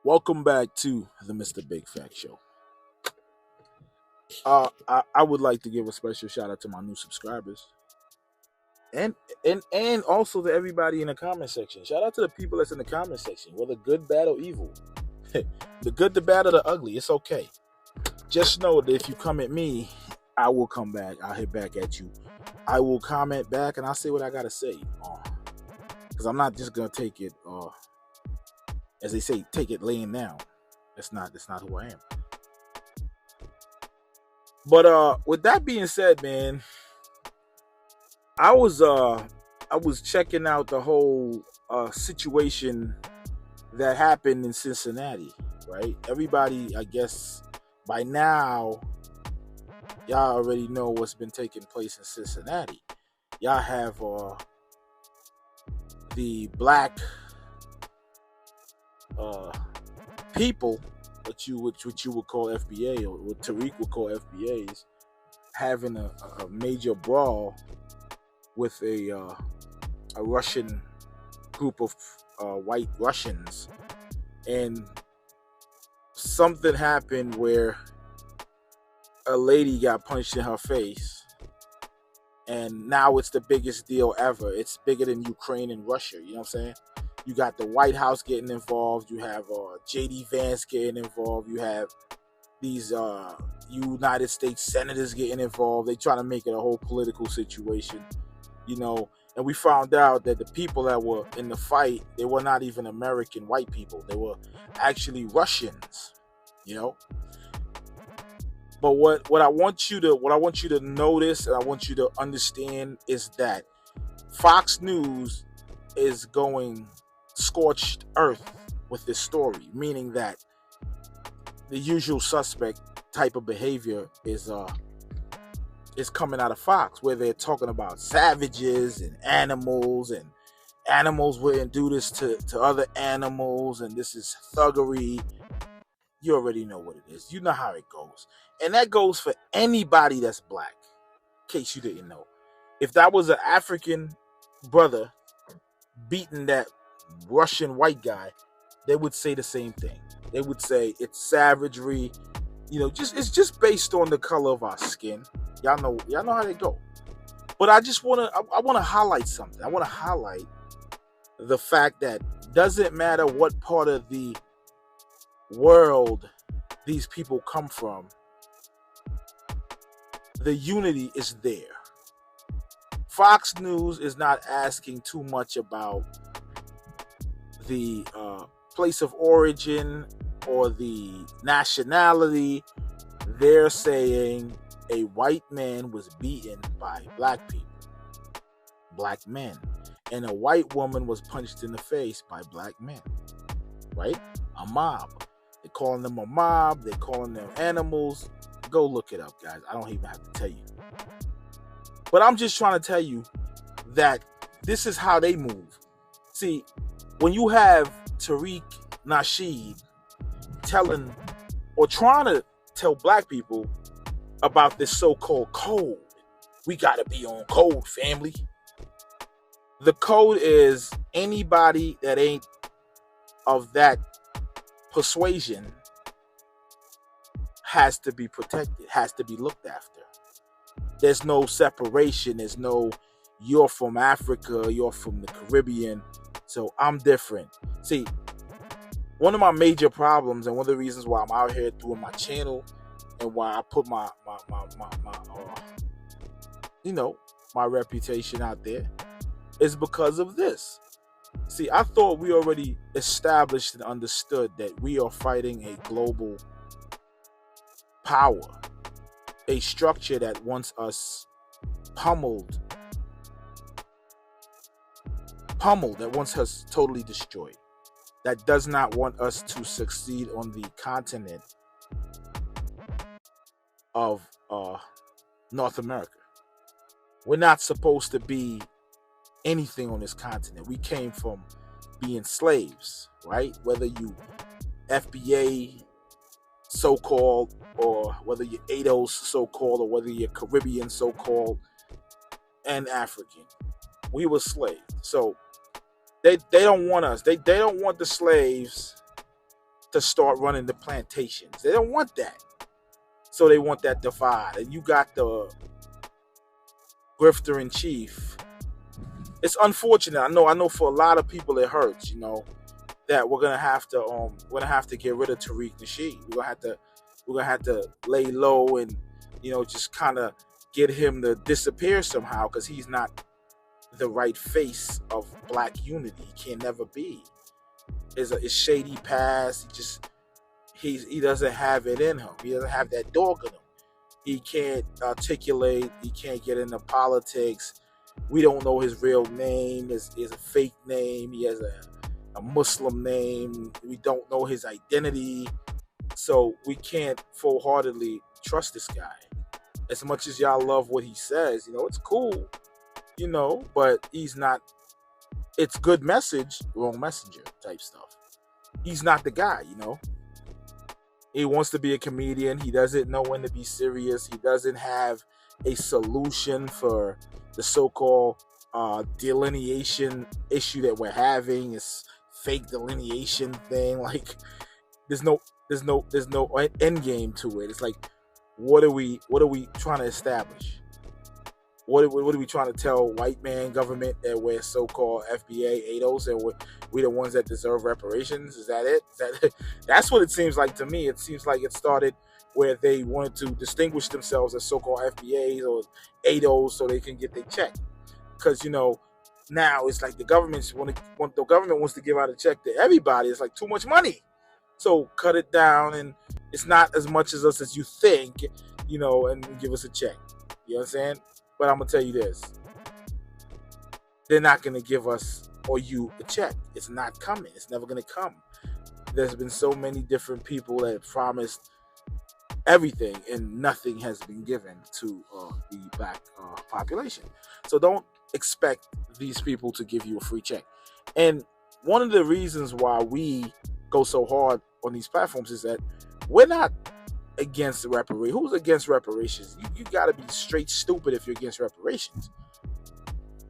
Welcome back to the Mr. Big Fact Show. I would like to give a special shout out to my new subscribers, and and also to everybody in the comment section. Shout out to the people that's in the comment section, whether good, bad, or evil. The good, the bad, or the ugly, it's okay. Just know that if you come at me, I will come back. I'll hit back at you. I will comment back, and I'll say what I gotta say. Because I'm not just gonna take it, as they say, take it laying down. That's not who I am. But with that being said, man, I was checking out the whole situation that happened in Cincinnati, right? Everybody, I guess by now, y'all already know what's been taking place in Cincinnati. Y'all have the black people, what you would call FBA, or what Tariq would call FBAs, having a major brawl with a Russian group of white Russians, and something happened where a lady got punched in her face, and now it's the biggest deal ever. It's bigger than Ukraine and Russia. You know what I'm saying? You got the White House getting involved. You have J.D. Vance getting involved. You have these United States senators getting involved. They try to make it a whole political situation, you know. And we found out that the people that were in the fight, they were not even American white people. They were actually Russians, you know. But what I want you to notice, and I want you to understand, is that Fox News is going scorched earth with this story, meaning that the usual suspect type of behavior is coming out of Fox, where they're talking about savages and animals wouldn't do this to other animals, and this is thuggery. You already know what it is. You know how it goes. And that goes for anybody that's black, in case you didn't know. If that was an African brother beating that Russian white guy, they would say the same thing. They would say it's savagery. You know, it's just based on the color of our skin. Y'all know how they go. But I wanna highlight something. I wanna highlight the fact that doesn't matter what part of the world these people come from, the unity is there. Fox News is not asking too much about the place of origin or the nationality. They're saying a white man was beaten by black people, black men, and a white woman was punched in the face by black men, right? A mob. They're calling them a mob. They're calling them animals. Go look it up, guys. I don't even have to tell you. But I'm just trying to tell you that this is how they move. See, when you have Tariq Nasheed telling or trying to tell black people about this so-called code, we got to be on code, family. The code is anybody that ain't of that persuasion has to be protected, has to be looked after. There's no separation. There's no, you're from Africa, you're from the Caribbean, so I'm different. See, one of my major problems, and one of the reasons why I'm out here doing my channel, and why I put my my reputation out there, is because of this. See, I thought we already established and understood that we are fighting a global power, a structure that wants us pummeled, that wants us totally destroyed, that does not want us to succeed on the continent of North America. We're not supposed to be anything on this continent. We came from being slaves, right? Whether you FBA so-called, or whether you're ADOS so-called, or whether you're Caribbean so-called and African, we were slaves. So they don't want us. They don't want the slaves to start running the plantations. They don't want that. So they want that divide. And you got the grifter in chief. It's unfortunate. I know for a lot of people it hurts, that we're gonna have to get rid of Tariq Nasheed. We're gonna have to lay low and just kind of get him to disappear somehow, because he's not the right face of black unity. He can never be. It's shady past. He doesn't have it in him. He doesn't have that dog in him. He can't articulate. He can't get into politics. We don't know his real name. Is a fake name. He has a Muslim name. We don't know his identity. So we can't full-heartedly trust this guy. As much as y'all love what he says, it's cool, but he's not. It's good message, wrong messenger type stuff. He's not the guy, He wants to be a comedian. He doesn't know when to be serious. He doesn't have a solution for the so-called delineation issue that we're having. This fake delineation thing. Like, there's no end game to it. It's like, what are we trying to establish? What are we trying to tell white man government that we're so-called FBA ADOS and we're the ones that deserve reparations? Is that it? That's what it seems like to me. It seems like it started where they wanted to distinguish themselves as so-called FBAs or ADOS so they can get their check. Because now it's like the government wants to give out a check to everybody. It's like too much money. So cut it down, and it's not as much as us as you think, and give us a check. You know what I'm saying? But I'm going to tell you this. They're not going to give us or you a check. It's not coming. It's never going to come. There's been so many different people that promised everything, and nothing has been given to the black population. So don't expect these people to give you a free check. And one of the reasons why we go so hard on these platforms is that we're not against reparations. Who's against reparations? You got to be straight stupid if you're against reparations.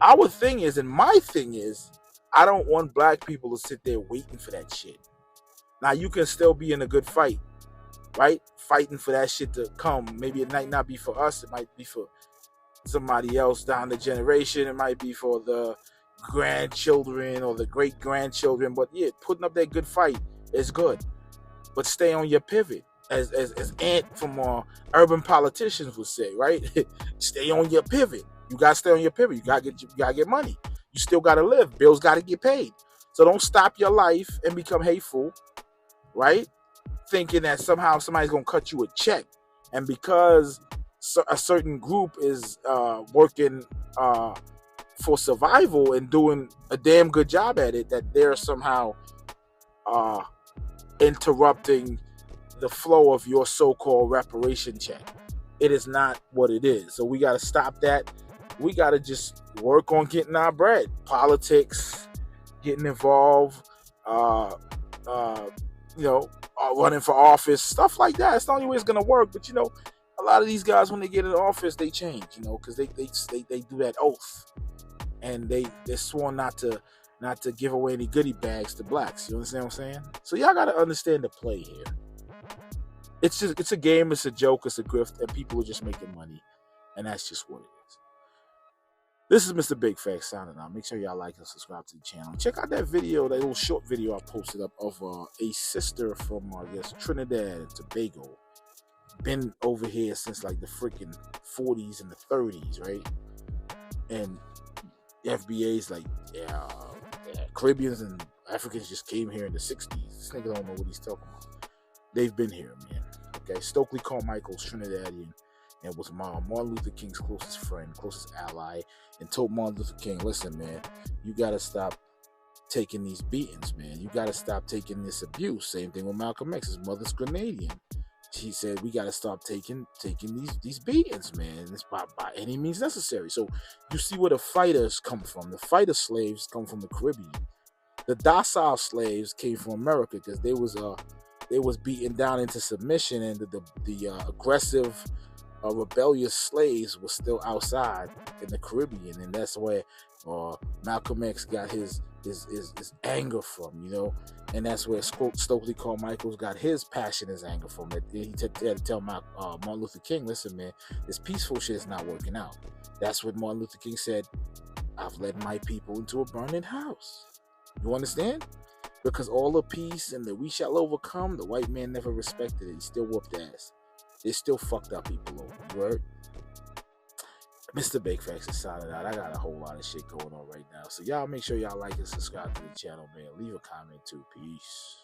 Our thing is, and my thing is, I don't want black people to sit there waiting for that shit. Now, you can still be in a good fight, right? Fighting for that shit to come. Maybe it might not be for us. It might be for somebody else down the generation. It might be for the grandchildren or the great-grandchildren. But yeah, putting up that good fight is good. But stay on your pivot. As Ant from Urban Politicians would say, right? Stay on your pivot. You gotta stay on your pivot. You gotta get money. You still gotta live. Bills gotta get paid. So don't stop your life and become hateful, right? Thinking that somehow somebody's gonna cut you a check, and because a certain group is working for survival and doing a damn good job at it, that they're somehow interrupting the flow of your so-called reparation check. It is not what it is. So we got to stop that. We got to just work on getting our bread. Politics, getting involved, running for office, stuff like that. It's the only way it's going to work. But, a lot of these guys, when they get in office, they change, because they do that oath. And they're sworn not to give away any goodie bags to blacks. You understand what I'm saying? So y'all got to understand the play here. It's a game, it's a joke, it's a grift, and people are just making money. And that's just what it is. This is Mr. Big Facts signing out. Make sure y'all like and subscribe to the channel. Check out that video, that little short video I posted up of a sister from, Trinidad and Tobago. Been over here since like the freaking 40s and the 30s, right? And the FBA's like, Caribbeans and Africans just came here in the 60s. This nigga don't know what he's talking about. They've been here, man. Okay, Stokely Carmichael's Trinidadian and was Martin Luther King's closest friend, closest ally, and told Martin Luther King, listen, man, you got to stop taking these beatings, man. You got to stop taking this abuse. Same thing with Malcolm X. His mother's Grenadian. She said, we got to stop taking these beatings, man. It's by any means necessary. So you see where the fighters come from. The fighter slaves come from the Caribbean. The docile slaves came from America because they was beaten down into submission, and the aggressive, rebellious slaves were still outside in the Caribbean, and that's where Malcolm X got his is anger from, you know, and that's where Stokely Carmichael's got his passion, his anger from. That he had to tell Martin Luther King, listen, man, this peaceful shit is not working out. That's what Martin Luther King said. I've led my people into a burning house. You understand? Because all the peace and the we shall overcome, the white man never respected it. He still whooped ass. They still fucked our people over. You heard? Mr. Bakefax is signing out. I got a whole lot of shit going on right now. So y'all make sure y'all like and subscribe to the channel, man. Leave a comment too. Peace.